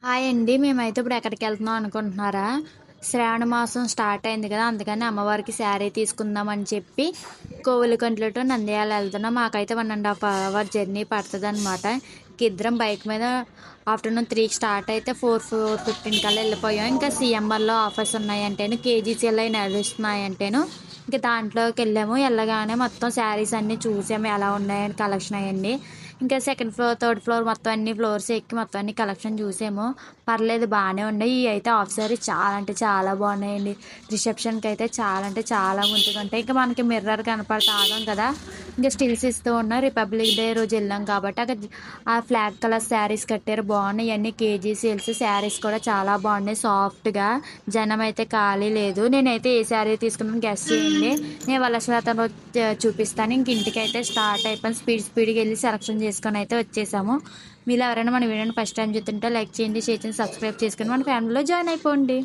Hi అండి. మేమైతే ఇప్పుడు ఎక్కడికెళ్తున్నాం అనుకుంటున్నారా? శ్రావణ మాసం స్టార్ట్ అయింది కదా! అందుకని అమ్మవారికి శారీ తీసుకుందాం అని చెప్పి కోవిలకంట్ల టు నంద్యాల ఎళ్తున్నాం. మాకైతే 1 ½ అవర్ జర్నీ పడతదనమాట. ఇద్దరం బైక్ మీద ఆఫ్టర్‌నూన్ 3కి స్టార్ట్ అయితే 4:15 కల్లా ఎళ్ళిపోయాం. ఇంకా సీఎంఆర్‌లో ఆఫర్స్ ఉన్నాయంటేను, కేజీసీఎల్‌లో నడుస్తున్నాయంటేను ఇంక దాంట్లోకెళ్ళాము. ఎళ్ళగానే మొత్తం శారీస్ అన్నీ చూసాము. ఎలా ఉన్నాయని కలెక్షన్ అయన్నీ. ఇంకా సెకండ్ ఫ్లోర్, థర్డ్ ఫ్లోర్ మొత్తం అన్ని ఫ్లోర్స్ ఎక్కి మొత్తం అన్ని కలెక్షన్ చూసాము. పర్లేదు బానే ఉన్నాయి. ఇయయితే హాఫ్ సారీస్ చాలా అంటే చాలా బాగున్నాయండి. రిసెప్షన్‌కయితే చాలా అంటే చాలా ముద్దుగుంటాయి. ఇంకా మనకి మిర్రర్ కనపడితే ఆగం కదా! ఇంకా స్టిల్స్ ఇస్తూ ఉన్నారు. రిపబ్లిక్ డే రోజు ఎళ్ళాం కాబట్టి అక్కడ ఆ ఫ్లాగ్ కలర్ శారీస్ కట్టారు. బాగున్నాయి. ఇయన్నీ కేజీ సేల్స్. శారీస్ కూడా చాలా బాగున్నాయి సాఫ్ట్‌గా. జనమైతే ఖాళీ లేదు. నేనైతే ఏ శారీ తీసుకున్నానో గెస్ చేయండి. నేను వరలక్ష్మి రోజు చూపిస్తాను. ఇంక ఇంటికైతే స్టార్ట్ అయిపోయాం. స్పీడ్‌గా ఎళ్లి సెలక్షన్ చేసుకొని అయితే వచ్చేసాము. మీలో ఎవరైనా మన వీడియోని ఫస్ట్ టైం చూస్తుంటే లైక్ చేయండి, షేర్ చేయండి, సబ్స్క్రైబ్ చేసుకొని మన ఫ్యామిలీలో జాయిన్ అయిపోండి.